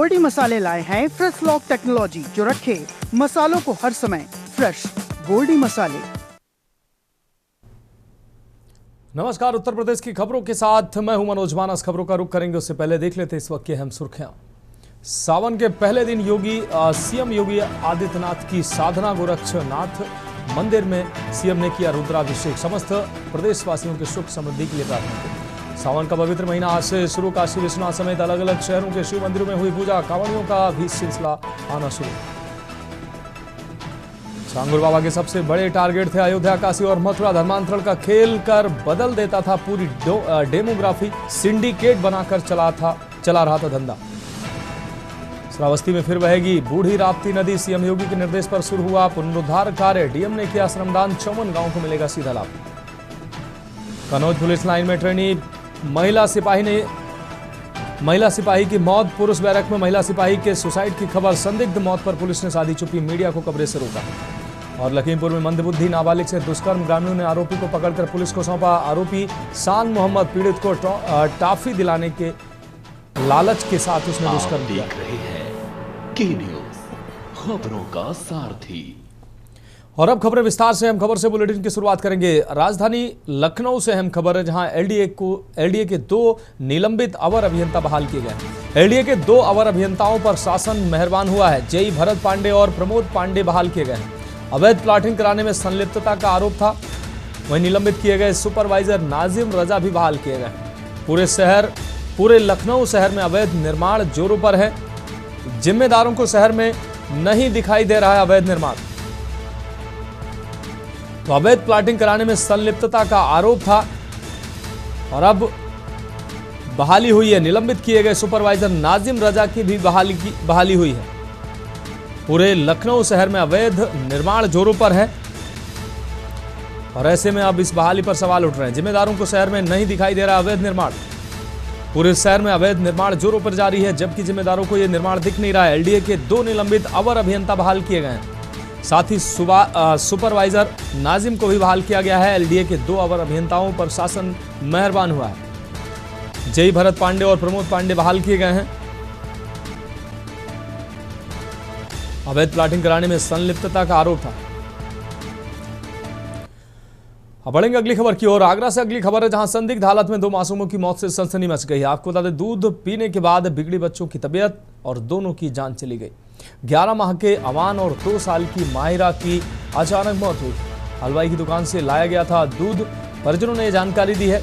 गोल्डी मसाले लाए हैं फ्रेश लॉक टेक्नोलॉजी जो रखे मसालों को हर समय फ्रेश। गोल्डी मसाले। नमस्कार, उत्तर प्रदेश की खबरों के साथ मैं हूं मनोज मानस। खबरों का रुख करेंगे उससे पहले देख लेते इस वक्त की अहम सुर्खियां। सावन के पहले दिन सीएम योगी आदित्यनाथ की साधना गोरक्षनाथ मंदिर में सीएम ने किया रुद्राभिषेक। समस्त प्रदेशवासियों के सुख समृद्धि के लिए प्रार्थना की। सावन का पवित्र महीना आज से शुरू। काशी विश्वनाथ समेत अलग अलग शहरों के शिव मंदिरों में हुई पूजा। कांवड़ियों का भी सिलसिला आना शुरू। चांगुर बाबा के सबसे बड़े टारगेट थे अयोध्या, काशी और मथुरा। धर्मांतरण का खेल कर बदल देता था पूरी डेमोग्राफी। सिंडिकेट बनाकर चला रहा था धंधा। श्रावस्ती में फिर बहेगी बूढ़ी राप्ती नदी। सीएम योगी के निर्देश पर शुरू हुआ पुनरुद्धार कार्य। डीएम ने किया श्रमदान। 54 गांवों को मिलेगा सीधा लाभ। कनौज पुलिस लाइन में ट्रेनी महिला सिपाही की मौत। पुरुष बैरक में महिला सिपाही के सुसाइड की खबर। संदिग्ध मौत पर पुलिस ने साधी चुप्पी। मीडिया को कवरेज से रोका। और लखीमपुर में मंदबुद्धि नाबालिग से दुष्कर्म। ग्रामीणों ने आरोपी को पकड़कर पुलिस को सौंपा। आरोपी शान मोहम्मद पीड़ित को टॉफी दिलाने के लालच के साथ उसने दुष्कर्म किया। देख रहे हैं के न्यूज़, खबरों का सारथी। और अब खबरें विस्तार से। हम खबर से बुलेटिन की शुरुआत करेंगे। राजधानी लखनऊ से अहम खबर है, जहां एलडीए के 2 निलंबित अवर अभियंता बहाल किए गए। एलडीए के 2 अवर अभियंताओं पर शासन मेहरबान हुआ है। जेई भरत पांडे और प्रमोद पांडे बहाल किए गए हैं। अवैध प्लाटिंग कराने में संलिप्तता का आरोप था। वहीं निलंबित किए गए सुपरवाइजर नाजिम रजा भी बहाल किए गए। पूरे लखनऊ शहर में अवैध निर्माण जोरों पर है। जिम्मेदारों को शहर में नहीं दिखाई दे रहा है अवैध निर्माण। तो अवैध प्लाटिंग कराने में संलिप्तता का आरोप था और अब बहाली हुई है। निलंबित किए गए सुपरवाइजर नाजिम रजा की भी बहाली हुई है। पूरे लखनऊ शहर में अवैध निर्माण जोरों पर है और ऐसे में अब इस बहाली पर सवाल उठ रहे हैं। जिम्मेदारों को शहर में नहीं दिखाई दे रहा अवैध निर्माण। पूरे शहर में अवैध निर्माण जोरों पर जारी है, जबकि जिम्मेदारों को यह निर्माण दिख नहीं रहा है। एलडीए के 2 निलंबित अवर अभियंता बहाल किए गए हैं। साथ ही सुपरवाइजर नाजिम को भी बहाल किया गया है। एलडीए के 2 अवर अभियंताओं पर शासन मेहरबान हुआ है। जेई भरत पांडे और प्रमोद पांडे बहाल किए गए हैं। अवैध प्लाटिंग कराने में संलिप्तता का आरोप था। अब बढ़ेंगे अगली खबर की ओर। आगरा से अगली खबर है, जहां संदिग्ध हालत में 2 मासूमों की मौत से सनसनी मच गई है। आपको बता दें, दूध पीने के बाद बिगड़ी बच्चों की तबीयत और दोनों की जान चली गई। 11 माह के अवान और 2 साल की माहिरा की अचानक मौत हुई। हलवाई की दुकान से लाया गया था दूध। परिजनों ने यह जानकारी दी है।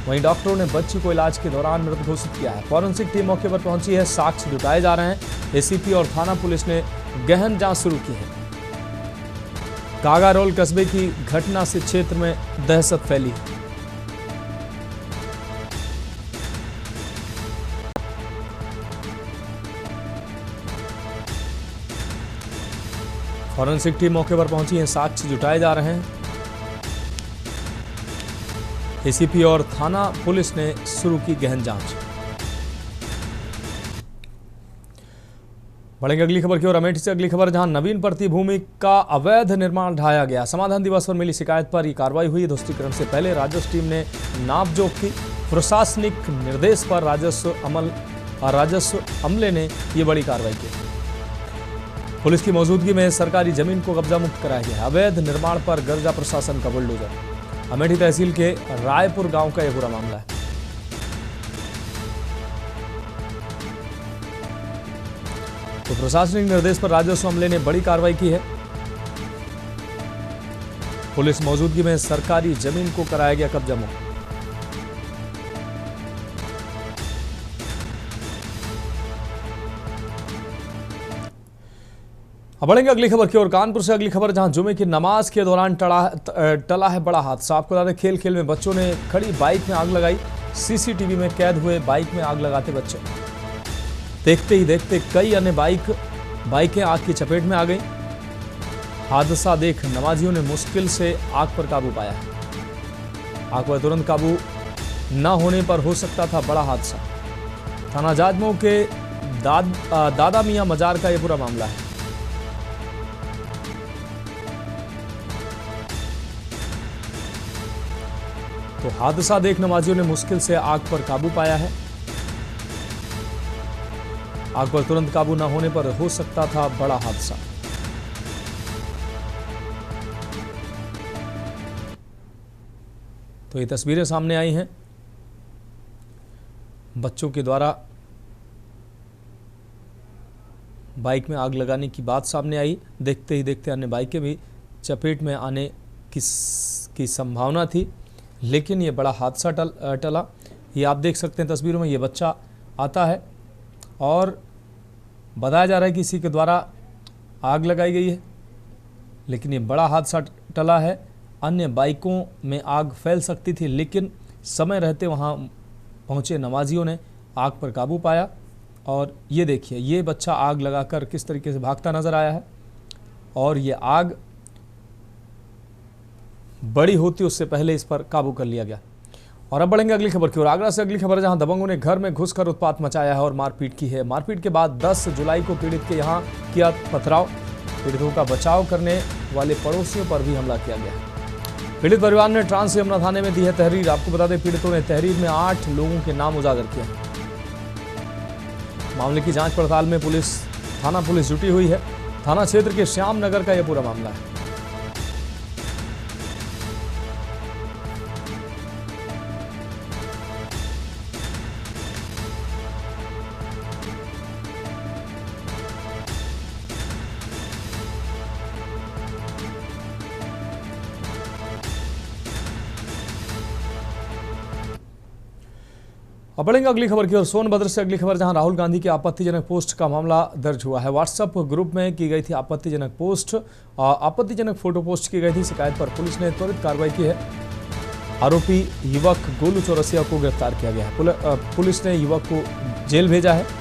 वहीं डॉक्टरों ने बच्ची को इलाज के दौरान मृत घोषित किया है। फॉरेंसिक टीम मौके पर पहुंची है। साक्ष्य जुटाए जा रहे हैं। एसीपी और थाना पुलिस ने गहन जांच शुरू की है। कागारोल कस्बे की घटना से क्षेत्र में दहशत फैली। फॉरेंसिक टीम मौके पर पहुंची है। साक्ष्य जुटाए जा रहे हैं। एसीपी और थाना पुलिस ने शुरू की गहन जांच। बढ़ेंगे अगली खबर की ओर। अमेठी से अगली खबर, जहां नवीन पड़ती भूमि का अवैध निर्माण ढाया गया। समाधान दिवस पर मिली शिकायत पर यह कार्रवाई हुई। ध्वस्तीकरण से पहले राजस्व टीम ने नापजोख की। प्रशासनिक निर्देश पर राजस्व अमले ने यह बड़ी कार्रवाई की। पुलिस की मौजूदगी में सरकारी जमीन को कब्जा मुक्त कराया गया। अवैध निर्माण पर गर्जा प्रशासन का बुलडोजर। अमेठी तहसील के रायपुर गांव का यह पूरा मामला है। तो प्रशासनिक निर्देश पर राजस्व अमले ने बड़ी कार्रवाई की है। पुलिस मौजूदगी में सरकारी जमीन को कराया गया कब्जा मुक्त। अब बढ़ेंगे अगली खबर की ओर। कानपुर से अगली खबर, जहां जुमे की नमाज के दौरान टला है बड़ा हादसा। आपको बता दें, खेल खेल में बच्चों ने खड़ी बाइक में आग लगाई। सीसीटीवी में कैद हुए बाइक में आग लगाते बच्चे। देखते ही देखते कई अन्य बाइकें आग की चपेट में आ गईं। हादसा देख नमाजियों ने मुश्किल से आग पर काबू पाया है। आग पर तुरंत काबू न होने पर हो सकता था बड़ा हादसा। थाना जाजमऊ के दादा मियां मजार का यह पूरा मामला है। तो हादसा देख नमाजियों ने मुश्किल से आग पर काबू पाया है। आग पर तुरंत काबू न होने पर हो सकता था बड़ा हादसा। तो ये तस्वीरें सामने आई हैं बच्चों के द्वारा बाइक में आग लगाने की बात सामने आई। देखते ही देखते अन्य बाइकें भी चपेट में आने की संभावना थी, लेकिन ये बड़ा हादसा टला। ये आप देख सकते हैं तस्वीरों में, ये बच्चा आता है और बताया जा रहा है कि किसी के द्वारा आग लगाई गई है, लेकिन ये बड़ा हादसा टला है। अन्य बाइकों में आग फैल सकती थी, लेकिन समय रहते वहाँ पहुँचे नमाजियों ने आग पर काबू पाया। और ये देखिए, ये बच्चा आग लगाकर किस तरीके से भागता नजर आया है, और ये आग बड़ी होती उससे पहले इस पर काबू कर लिया गया। और अब बढ़ेंगे अगली खबर की ओर। आगरा से अगली खबर, जहां दबंगों ने घर में घुसकर उत्पात मचाया है और मारपीट की है। मारपीट के बाद 10 जुलाई को पीड़ित के यहां किया पथराव। पीड़ितों का बचाव करने वाले पड़ोसियों पर भी हमला किया गया है। पीड़ित परिवार ने ट्रांस यमुना थाने में दी है तहरीर। आपको बता दें, पीड़ितों ने तहरीर में 8 लोगों के नाम उजागर किए हैं। मामले की जांच पड़ताल में थाना पुलिस जुटी हुई है। थाना क्षेत्र के श्याम नगर का यह पूरा मामला है। अब बढ़ेंगे अगली खबर की ओर। सोनभद्र से अगली खबर, जहां राहुल गांधी की आपत्तिजनक पोस्ट का मामला दर्ज हुआ है। व्हाट्सएप ग्रुप में की गई थी आपत्तिजनक पोस्ट, आपत्तिजनक फोटो पोस्ट की गई थी। शिकायत पर पुलिस ने त्वरित कार्रवाई की है। आरोपी युवक गोलू चौरसिया को गिरफ्तार किया गया है। पुलिस ने युवक को जेल भेजा है।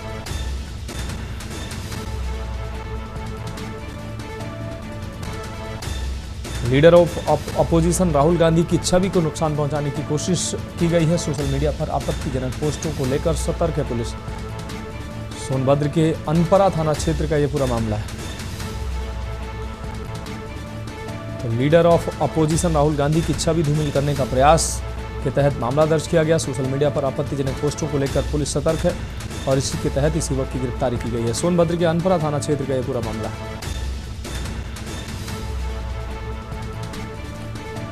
Leader of opposition Rahul Gandhi की छवि को नुकसान पहुंचाने की कोशिश की गई है। सोशल मीडिया पर आपत्तिजनक पोस्टों को लेकर सतर्क है पुलिस। सोनभद्र के अनपरा थाना क्षेत्र का यह पूरा मामला है। तो leader of opposition Rahul Gandhi की छवि धूमिल करने का प्रयास के तहत मामला दर्ज किया गया। सोशल मीडिया पर आपत्तिजनक पोस्टों को लेकर पुलिस सतर्क है और इसी के तहत इस युवक की गिरफ्तारी की गई है। सोनभद्र के अनपरा थाना क्षेत्र का यह पूरा मामला है।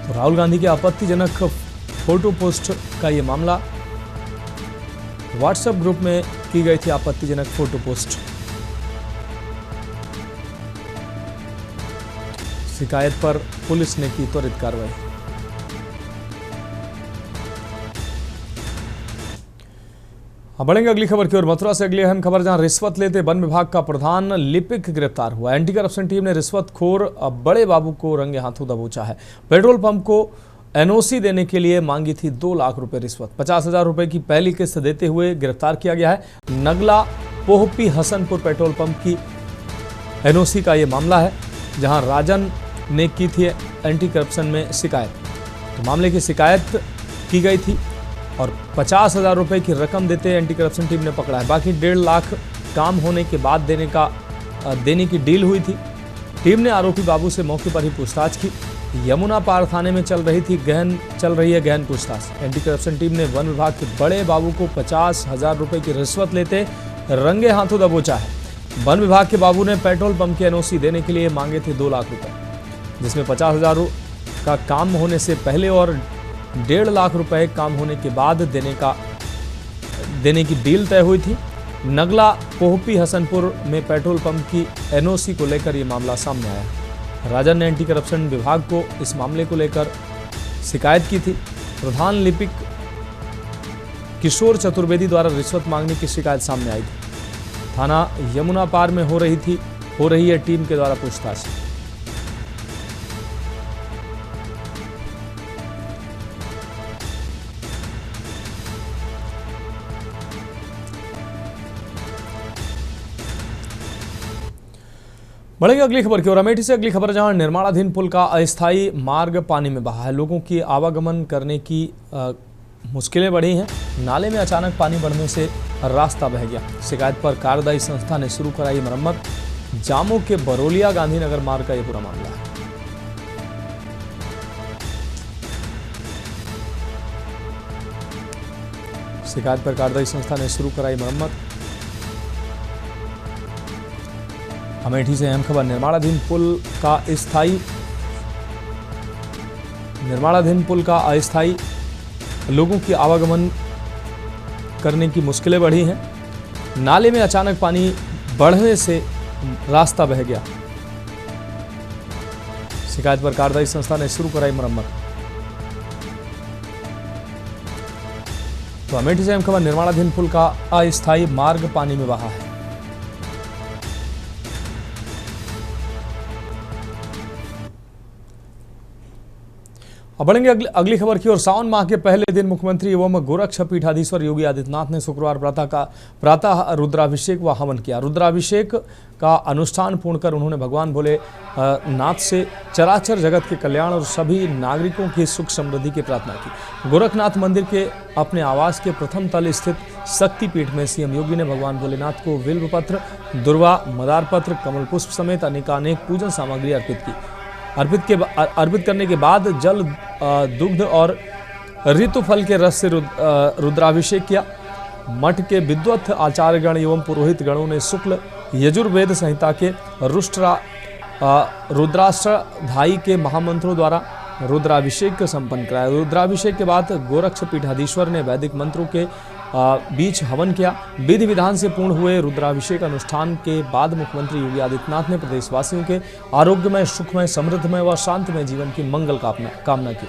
तो राहुल गांधी के आपत्तिजनक फोटो पोस्ट का ये मामला, व्हाट्सएप ग्रुप में की गई थी आपत्तिजनक फोटो पोस्ट। शिकायत पर पुलिस ने की त्वरित कार्रवाई। अब बढ़ेंगे अगली खबर की ओर। मथुरा से अगली अहम खबर, जहां रिश्वत लेते वन विभाग का प्रधान लिपिक गिरफ्तार हुआ। एंटी करप्शन टीम ने रिश्वतखोर बड़े बाबू को रंगे हाथों दबोचा है। पेट्रोल पंप को एनओसी देने के लिए मांगी थी 2 लाख रुपए रिश्वत। 50,000 रुपए की पहली किस्त देते हुए गिरफ्तार किया गया है। नगला पोहपी हसनपुर पेट्रोल पंप की एनओसी का ये मामला है, जहां राजन ने की थी एंटी करप्शन में शिकायत। तो मामले की शिकायत की गई थी और 50,000 रुपए की रकम देते एंटी करप्शन टीम ने पकड़ा है। बाकी 1.5 लाख काम होने के बाद देने की डील हुई थी। टीम ने आरोपी बाबू से मौके पर ही पूछताछ की। यमुना पार थाने में चल रही है गहन पूछताछ। एंटी करप्शन टीम ने वन विभाग के बड़े बाबू को 50,000 रुपए की रिश्वत लेते रंगे हाथों दबोचा है। वन विभाग के बाबू ने पेट्रोल पंप की एनओसी देने के लिए मांगे थे 2 लाख रुपए, जिसमें 50,000 का काम होने से पहले और 1.5 लाख रुपए काम होने के बाद देने की डील तय हुई थी। नगला पोहपी हसनपुर में पेट्रोल पंप की एनओसी को लेकर यह मामला सामने आया। राजन ने एंटी करप्शन विभाग को इस मामले को लेकर शिकायत की थी। प्रधान लिपिक किशोर चतुर्वेदी द्वारा रिश्वत मांगने की शिकायत सामने आई थी। थाना यमुना पार में हो रही है टीम के द्वारा पूछताछ। बढ़ेंगे अगली खबर की ओर। अमेठी से अगली खबर, जहां निर्माणाधीन पुल का अस्थायी मार्ग पानी में बहा है। लोगों की आवागमन करने की मुश्किलें बढ़ी हैं। नाले में अचानक पानी बढ़ने से रास्ता बह गया। शिकायत पर कार्यदायी संस्था ने शुरू कराई मरम्मत। जामो के बरोलिया गांधीनगर मार्ग का यह पूरा मामला है। शिकायत पर कार्यदायी संस्था ने शुरू कराई मरम्मत। अमेठी से अहम खबर, निर्माणाधीन पुल का अस्थायी लोगों की आवागमन करने की मुश्किलें बढ़ी हैं। नाले में अचानक पानी बढ़ने से रास्ता बह गया। शिकायत पर कार्यदायी संस्था ने शुरू कराई मरम्मत। तो अमेठी से अहम खबर, निर्माणाधीन पुल का अस्थायी मार्ग पानी में बहा है। अब बढ़ेंगे अगली खबर की ओर। सावन माह के पहले दिन मुख्यमंत्री एवं गोरक्ष पीठाधीश्वर योगी आदित्यनाथ ने शुक्रवार प्रातः रुद्राभिषेक व हवन किया। रुद्राभिषेक का अनुष्ठान पूर्ण कर उन्होंने भगवान भोले नाथ से चराचर जगत के कल्याण और सभी नागरिकों की सुख समृद्धि की प्रार्थना की। गोरखनाथ मंदिर के अपने आवास के प्रथम तल स्थित शक्तिपीठ में सीएम योगी ने भगवान भोलेनाथ को बिल्वपत्र, दुर्वा, मदारपत्र, कमल पुष्प समेत अनेकानेक पूजन सामग्री अर्पित की। अर्पित करने के बाद जल, दुग्ध और ऋतुफल के रस से रुद्राभिषेक किया। मठ के विद्वत आचार्यगण एवं पुरोहित गणों ने शुक्ल यजुर्वेद संहिता के रुद्राष्टधाई के महामंत्रों द्वारा रुद्राभिषेक संपन्न कराया। रुद्राभिषेक के बाद गोरक्ष पीठाधीश्वर ने वैदिक मंत्रों के बीच हवन किया। विधि विधान से पूर्ण हुए रुद्राभिषेक अनुष्ठान के बाद मुख्यमंत्री योगी आदित्यनाथ ने प्रदेशवासियों के आरोग्यमय, सुखमय, समृद्धमय व शांतिमय जीवन की मंगल कामना की।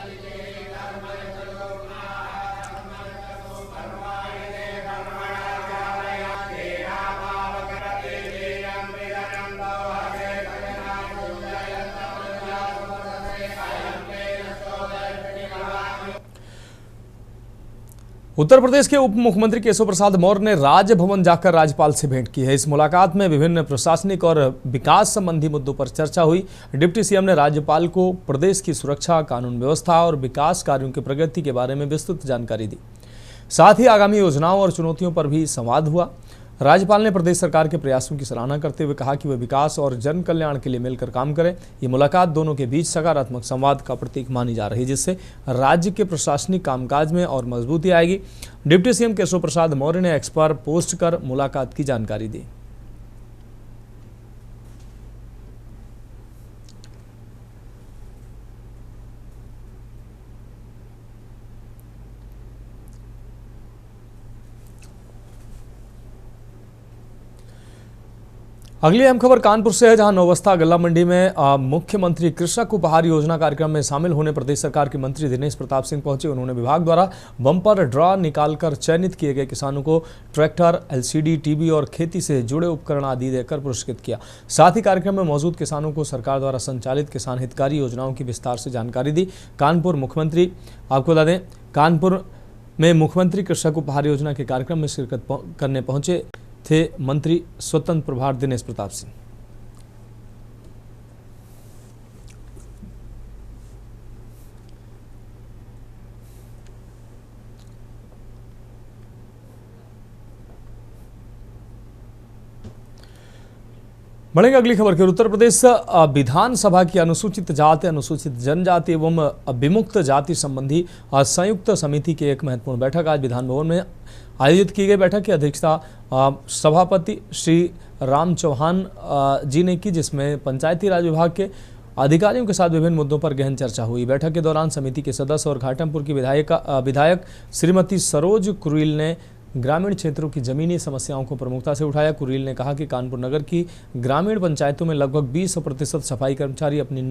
उत्तर प्रदेश के उप मुख्यमंत्री केशव प्रसाद मौर्य ने राजभवन जाकर राज्यपाल से भेंट की है। इस मुलाकात में विभिन्न प्रशासनिक और विकास संबंधी मुद्दों पर चर्चा हुई। डिप्टी सीएम ने राज्यपाल को प्रदेश की सुरक्षा, कानून व्यवस्था और विकास कार्यों की प्रगति के बारे में विस्तृत जानकारी दी। साथ ही आगामी योजनाओं और चुनौतियों पर भी संवाद हुआ। राज्यपाल ने प्रदेश सरकार के प्रयासों की सराहना करते हुए कहा कि वे विकास और जन कल्याण के लिए मिलकर काम करें। ये मुलाकात दोनों के बीच सकारात्मक संवाद का प्रतीक मानी जा रही है, जिससे राज्य के प्रशासनिक कामकाज में और मजबूती आएगी। डिप्टी सीएम केशव प्रसाद मौर्य ने एक्स पर पोस्ट कर मुलाकात की जानकारी दी। अगली अहम खबर कानपुर से है, जहां नौबस्ता गल्ला मंडी में मुख्यमंत्री कृषक उपहार योजना कार्यक्रम में शामिल होने प्रदेश सरकार के मंत्री दिनेश प्रताप सिंह पहुंचे। उन्होंने विभाग द्वारा बम्पर ड्रॉ निकालकर चयनित किए गए किसानों को ट्रैक्टर, एलसीडी, टीवी और खेती से जुड़े उपकरण आदि देकर पुरस्कृत किया। साथ ही कार्यक्रम में मौजूद किसानों को सरकार द्वारा संचालित किसान हितकारी योजनाओं की विस्तार से जानकारी दी। कानपुर में मुख्यमंत्री कृषक उपहार योजना के कार्यक्रम में शिरकत करने पहुंचे थे मंत्री स्वतंत्र प्रभार दिनेश प्रताप सिंह। बढ़ेंगे अगली खबर की। उत्तर प्रदेश विधानसभा की अनुसूचित जाति, अनुसूचित जनजाति एवं विमुक्त जाति संबंधी संयुक्त समिति की एक महत्वपूर्ण बैठक आज विधान भवन में आयोजित की गई। बैठक की अध्यक्षता सभापति श्री राम चौहान जी ने की, जिसमें पंचायती राज विभाग के अधिकारियों के साथ विभिन्न मुद्दों पर गहन चर्चा हुई। बैठक के दौरान समिति के सदस्य और घाटमपुर की विधायक श्रीमती सरोज कुरील ने ग्रामीण क्षेत्रों की जमीनी समस्याओं को प्रमुखता से उठाया। कुरील ने कहा कि कानपुर नगर की ग्रामीण पंचायतों में लगभग 20% सफाई कर्मचारी अपनी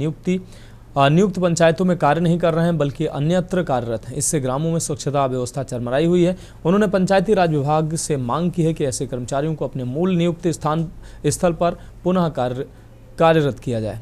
नियुक्त पंचायतों में कार्य नहीं कर रहे हैं, बल्कि अन्यत्र कार्यरत हैं। इससे ग्रामों में स्वच्छता व्यवस्था चरमराई हुई है। उन्होंने पंचायती राज विभाग से मांग की है कि ऐसे कर्मचारियों को अपने मूल नियुक्त स्थल पर पुनः कार्यरत किया जाए।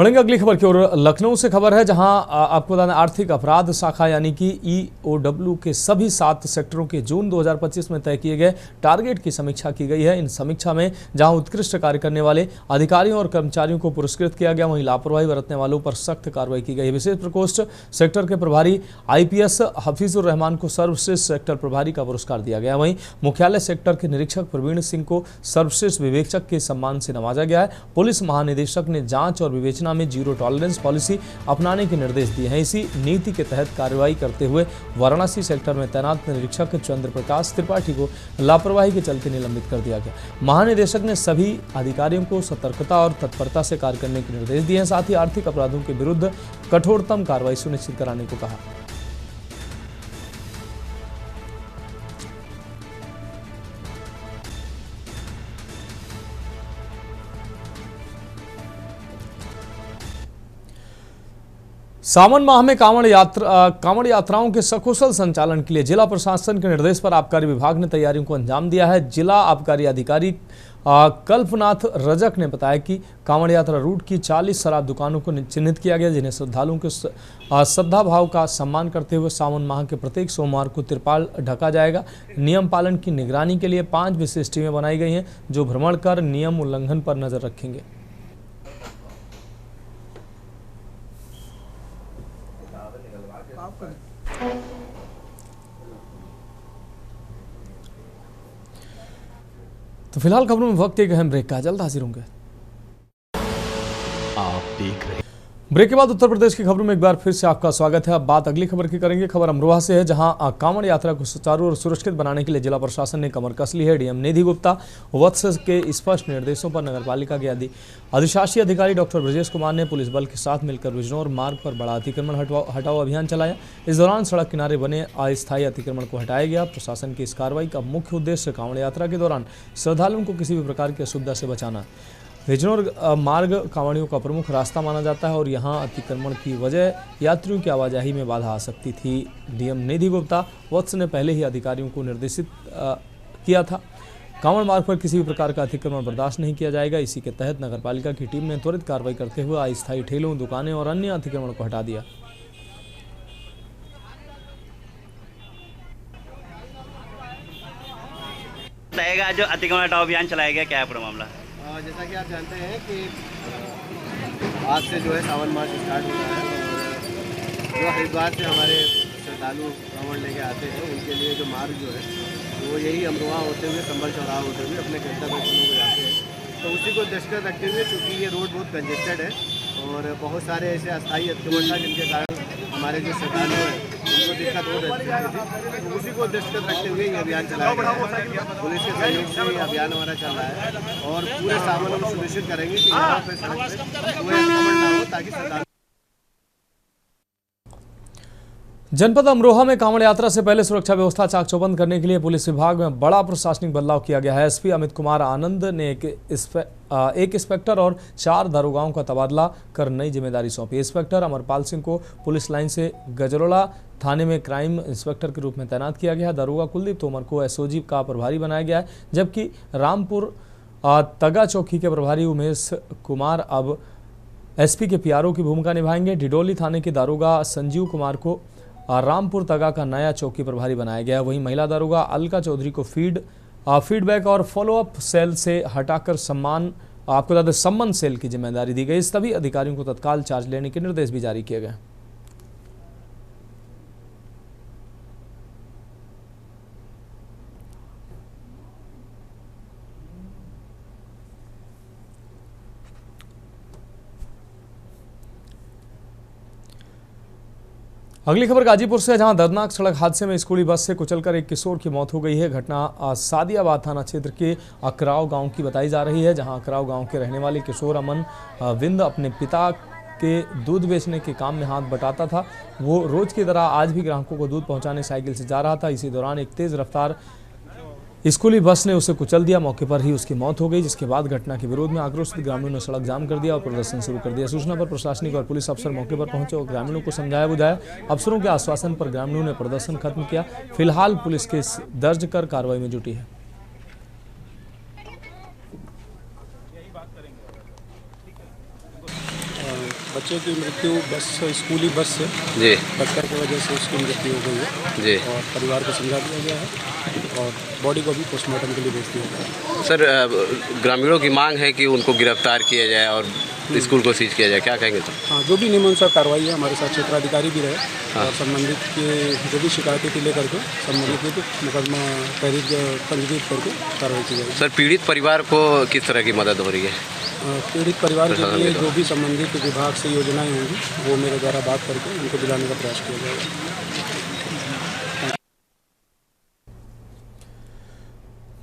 बढ़ेंगे अगली खबर की ओर। लखनऊ से खबर है, जहां आपको बता दें आर्थिक अपराध शाखा यानी कि EOW के सभी 7 सेक्टरों के जून 2025 में तय किए गए टारगेट की समीक्षा की गई है। इन समीक्षा में जहां उत्कृष्ट कार्य करने वाले अधिकारियों और कर्मचारियों को पुरस्कृत किया गया, वहीं लापरवाही बरतने वालों पर सख्त कार्रवाई की गई। विशेष प्रकोष्ठ सेक्टर के प्रभारी IPS हफीजुर रहमान को सर्वश्रेष्ठ सेक्टर प्रभारी का पुरस्कार दिया गया। वहीं मुख्यालय सेक्टर के निरीक्षक प्रवीण सिंह को सर्वश्रेष्ठ विवेचक के सम्मान से नवाजा गया है। पुलिस महानिदेशक ने जांच और विवेचना में जीरो टॉलरेंस पॉलिसी अपनाने के निर्देश दिए हैं। इसी नीति के तहत कार्रवाई करते हुए वाराणसी सेक्टर में तैनात निरीक्षक चंद्र प्रकाश त्रिपाठी को लापरवाही के चलते निलंबित कर दिया गया। महानिदेशक ने सभी अधिकारियों को सतर्कता और तत्परता से कार्य करने के निर्देश दिए हैं। साथ ही आर्थिक अपराधों के विरुद्ध कठोरतम कार्रवाई सुनिश्चित कराने को कहा। सावन माह में कांवड़ यात्राओं के सकुशल संचालन के लिए जिला प्रशासन के निर्देश पर आबकारी विभाग ने तैयारियों को अंजाम दिया है। जिला आबकारी अधिकारी कल्पनाथ रजक ने बताया कि कांवड़ यात्रा रूट की 40 शराब दुकानों को चिन्हित किया गया, जिन्हें श्रद्धालुओं के श्रद्धा भाव का सम्मान करते हुए सावन माह के प्रत्येक सोमवार को तिरपाल ढका जाएगा। नियम पालन की निगरानी के लिए 5 विशेष टीमें बनाई गई हैं, जो भ्रमण कर नियम उल्लंघन पर नजर रखेंगे। तो फिलहाल खबरों में वक्त एक अहम ब्रेक का, जल्द हाजिर होंगे। आप देख रहे ब्रेक के बाद उत्तर प्रदेश की खबरों में एक बार फिर से आपका स्वागत है। अब बात अगली खबर की करेंगे। खबर अमरोहा से है, जहां कांवड़ यात्रा को सुचारू और सुरक्षित बनाने के लिए जिला प्रशासन ने कमर कस ली है। डीएम निधि गुप्ता वत्स के स्पष्ट निर्देशों पर नगरपालिका के अधिशासी अधिकारी डॉक्टर ब्रजेश कुमार ने पुलिस बल के साथ मिलकर बिजनौर मार्ग पर बड़ा अतिक्रमण हटाओ अभियान चलाया। इस दौरान सड़क किनारे बने अस्थायी अतिक्रमण को हटाया गया। प्रशासन की इस कार्रवाई का मुख्य उद्देश्य कांवड़ यात्रा के दौरान श्रद्धालुओं को किसी भी प्रकार की असुविधा से बचाना। बिजनौर मार्ग कांवड़ियों का प्रमुख रास्ता माना जाता है और यहां अतिक्रमण की वजह यात्रियों की आवाजाही में बाधा आ सकती थी। डीएम निधि गुप्ता वत्स ने पहले ही अधिकारियों को निर्देशित किया था, कांवड़ मार्ग पर किसी भी प्रकार का अतिक्रमण बर्दाश्त नहीं किया जाएगा। इसी के तहत नगरपालिका की टीम ने त्वरित कार्रवाई करते हुए अस्थायी ठेलों, दुकानें और अन्य अतिक्रमण को हटा दिया। जो अतिक्रमण हटाओ अभियान चलाया गया, क्या है पूरा मामला? जैसा कि आप जानते हैं कि आज से जो है सावन मास स्टार्ट हो रहा है और जो हरिद्वार से हमारे श्रद्धालु कांवड़ लेके आते हैं उनके लिए जो मार्ग जो है वो यही अमरोहा होते हुए संभल चौराहा होते हुए अपने गंतव्य स्थानों को जाते हैं। तो उसी को दृष्टिगत रखते हुए, चूँकि ये रोड बहुत कंजेस्टेड है और बहुत सारे ऐसे अस्थायी अतिक्रमण था जिनके कारण हमारे जो श्रद्धालु हैं उनको दिक्कत हो रही थी, तो उसी को दृष्टिगत रखते हुए ये अभियान चलाया गया है। पुलिस के सहयोग से ये अभियान हमारा चल रहा है और पूरे सावन हम सुनिश्चित करेंगे कि यहाँ पे सड़क पे कोई अतिक्रमण ना हो, ताकि श्रद्धालु। जनपद अमरोहा में कांवड़ यात्रा से पहले सुरक्षा व्यवस्था चाक चौबंद करने के लिए पुलिस विभाग में बड़ा प्रशासनिक बदलाव किया गया है। एसपी अमित कुमार आनंद ने एक इंस्पेक्टर और 4 दारोगाओं का तबादला कर नई जिम्मेदारी सौंपी। इंस्पेक्टर अमरपाल सिंह को पुलिस लाइन से गजरोला थाने में क्राइम इंस्पेक्टर के रूप में तैनात किया गया। दारोगा कुलदीप तोमर को एसओजी का प्रभारी बनाया गया है, जबकि रामपुर तगा चौकी के प्रभारी उमेश कुमार अब एसपी के पीआरओ की भूमिका निभाएंगे। डिडोली थाने के दारोगा संजीव कुमार को रामपुर तगा का नया चौकी प्रभारी बनाया गया। वहीं महिला दारोगा अलका चौधरी को फीडबैक और फॉलोअप सेल से हटाकर सम्मान सेल की जिम्मेदारी दी गई। सभी अधिकारियों को तत्काल चार्ज लेने के निर्देश भी जारी किए गए। अगली खबर गाजीपुर से, जहां दर्दनाक सड़क हादसे में स्कूली बस से कुचलकर एक किशोर की मौत हो गई है। घटना सादियाबाद थाना क्षेत्र के अकराव गांव की बताई जा रही है, जहां अकराव गांव के रहने वाले किशोर अमन विंद अपने पिता के दूध बेचने के काम में हाथ बटाता था। वो रोज की तरह आज भी ग्राहकों को दूध पहुंचाने साइकिल से जा रहा था। इसी दौरान एक तेज रफ्तार स्कूली बस ने उसे कुचल दिया। मौके पर ही उसकी मौत हो गई, जिसके बाद घटना के विरोध में आक्रोशित ग्रामीणों ने सड़क जाम कर दिया और प्रदर्शन शुरू कर दिया। सूचना पर प्रशासनिक और पुलिस अफसर मौके पर पहुंचे और ग्रामीणों को समझाया बुझाया। अफसरों के आश्वासन पर ग्रामीणों ने प्रदर्शन खत्म किया। फिलहाल पुलिस केस दर्ज कर कार्रवाई में जुटी है। बच्चे की मृत्यु बस स्कूली बस से जी टक्कर की वजह से उसकी मृत्यु हो गई है जी। और परिवार को समझा दिया गया है और बॉडी को भी पोस्टमार्टम के लिए भेज दिया गया है। सर, ग्रामीणों की मांग है कि उनको गिरफ्तार किया जाए और स्कूल को सीज किया जाए, क्या कहेंगे सर? हाँ, जो भी नियमानुसार कार्रवाई है, हमारे साथ क्षेत्राधिकारी भी रहे और संबंधित के जो भी शिकायतें थी लेकर के संबंधित मुकदमा पंजीकृत करके कार्रवाई की जाएगी। सर, पीड़ित परिवार को किस तरह की मदद हो रही है? पीड़ित परिवार के लिए जो भी संबंधित विभाग से योजनाएं होंगी वो मेरे द्वारा बात करके उनको दिलाने का प्रयास किया जाएगा।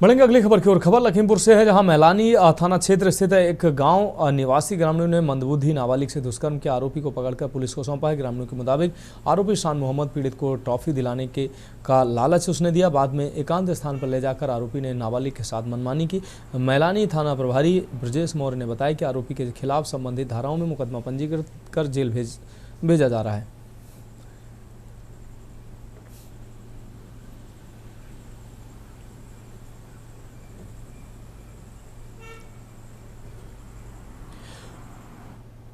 बढ़ेंगे अगली खबर की ओर। खबर लखीमपुर से है, जहां मैलानी थाना क्षेत्र स्थित एक गांव निवासी ग्रामीणों ने मंदबुद्धि नाबालिग से दुष्कर्म के आरोपी को पकड़कर पुलिस को सौंपा है। ग्रामीणों के मुताबिक आरोपी शान मोहम्मद पीड़ित को टॉफी दिलाने का लालच उसने दिया। बाद में एकांत स्थान पर ले जाकर आरोपी ने नाबालिग के साथ मनमानी की। मैलानी थाना प्रभारी ब्रजेश मौर्य ने बताया कि आरोपी के खिलाफ संबंधित धाराओं में मुकदमा पंजीकृत कर जेल भेजा जा रहा है।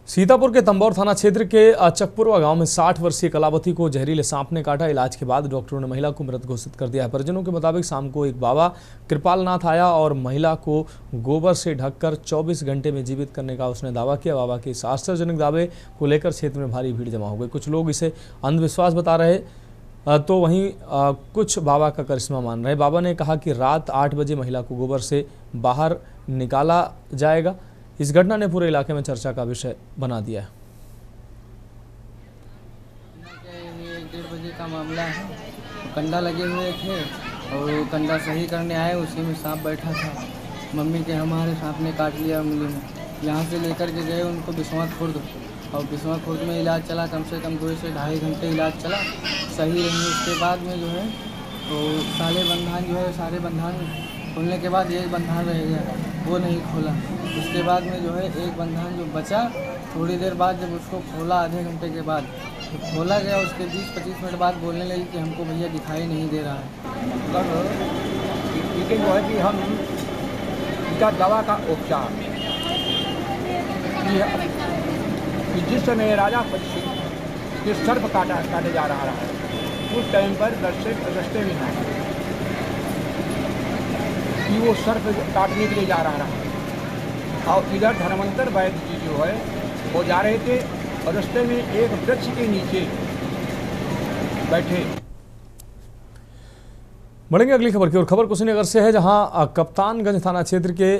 सीतापुर के तंबौर थाना क्षेत्र के चकपुरवा गांव में 60 वर्षीय कलावती को जहरीले सांप ने काटा। इलाज के बाद डॉक्टरों ने महिला को मृत घोषित कर दिया है। परिजनों के मुताबिक शाम को एक बाबा कृपालनाथ आया और महिला को गोबर से ढककर 24 घंटे में जीवित करने का उसने दावा किया। बाबा के इस आश्चर्यजनक दावे को लेकर क्षेत्र में भारी भीड़ जमा हो गई। कुछ लोग इसे अंधविश्वास बता रहे तो वहीं कुछ बाबा का करिश्मा मान रहे। बाबा ने कहा कि रात 8 बजे महिला को गोबर से बाहर निकाला जाएगा। इस घटना ने पूरे इलाके में चर्चा का विषय बना दिया है। ये 1-1:30 बजे का मामला है। कंडा लगे हुए थे और वो कंडा सही करने आए, उसी में सांप बैठा था। मम्मी के हमारे सांप ने काट लिया उंगली में। यहाँ से लेकर के गए उनको बिस्वा खुर्द, और बिस्वा खुर्द में इलाज चला, कम से कम 2 से ढाई घंटे इलाज चला, सही रही। उसके बाद में जो है तो सारे बंधान खोलने के बाद एक बंधान रह गया, वो नहीं खोला। उसके बाद में जो है एक बंधान जो बचा, थोड़ी देर बाद जब उसको खोला, आधे घंटे के बाद तो खोला गया, उसके 20-25 मिनट बाद बोलने लगी कि हमको भैया दिखाई नहीं दे रहा है। मतलब जो है कि हम इनका दवा का उपचार कि जिस समय राजा परीक्षित के सर्प काटे जा रहा है, उस टाइम पर रस्ते में है कि वो सर्प काटने के लिए जा रहा है और इधर धर्मांतर वैद्य जी जो है वो जा रहे थे और रास्ते में एक वृक्ष के नीचे बैठे। बढ़ेंगे अगली खबर की ओर। खबर कुशीनगर से है, जहां कप्तानगंज थाना क्षेत्र के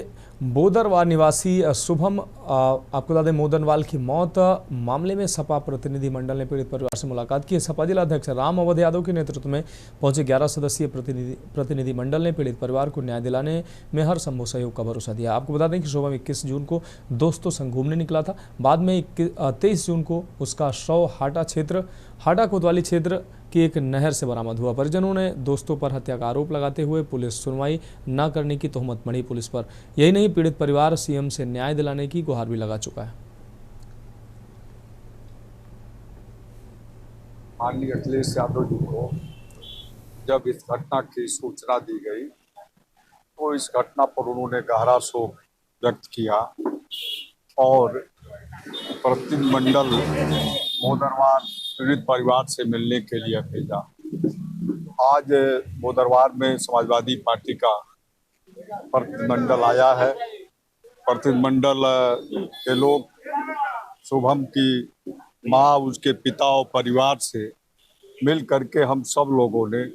बोदरवाल निवासी शुभम आपको बता दें मोदनवाल की मौत मामले में सपा प्रतिनिधि मंडल ने पीड़ित परिवार से मुलाकात की। सपा जिला अध्यक्ष राम अवध यादव के नेतृत्व में पहुंचे 11 सदस्यीय प्रतिनिधि मंडल ने पीड़ित परिवार को न्याय दिलाने में हर संभव सहयोग का भरोसा दिया। आपको बता दें कि शुभम 21 जून को दोस्तों संग घूमने निकला था। बाद में 23 जून को उसका शव हाटा कोतवाली क्षेत्र की एक नहर से बरामद हुआ। परिजनों ने दोस्तों पर हत्या का आरोप लगाते हुए पुलिस सुनवाई न करने की तोहमत मढ़ी पुलिस पर। यही नहीं, पीड़ित परिवार सीएम से न्याय दिलाने की गुहार भी लगा चुका है। माननीय अखिलेश यादव जी को जब इस घटना की सूचना दी गई तो इस घटना पर उन्होंने गहरा शोक व्यक्त किया और प्रतिनिधिमंडल मोदरवार पीड़ित परिवार से मिलने के लिए भेजा। आज मोदरवार में समाजवादी पार्टी का प्रतिनिधिमंडल आया है। प्रतिनिधिमंडल के लोग शुभम की माँ, उसके पिता और परिवार से मिल करके हम सब लोगों ने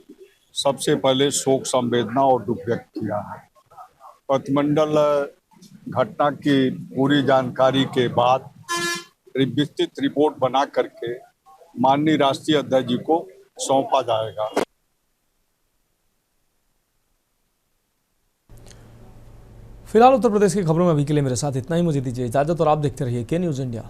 सबसे पहले शोक संवेदना और दुख व्यक्त किया है। प्रतिनिधिमंडल घटना की पूरी जानकारी के बाद विस्तृत रिपोर्ट बना करके माननीय राष्ट्रीय अध्यक्ष जी को सौंपा जाएगा। फिलहाल उत्तर प्रदेश की खबरों में अभी के लिए मेरे साथ इतना ही। मुझे दीजिए इजाजत और आप देखते रहिए के न्यूज़ इंडिया।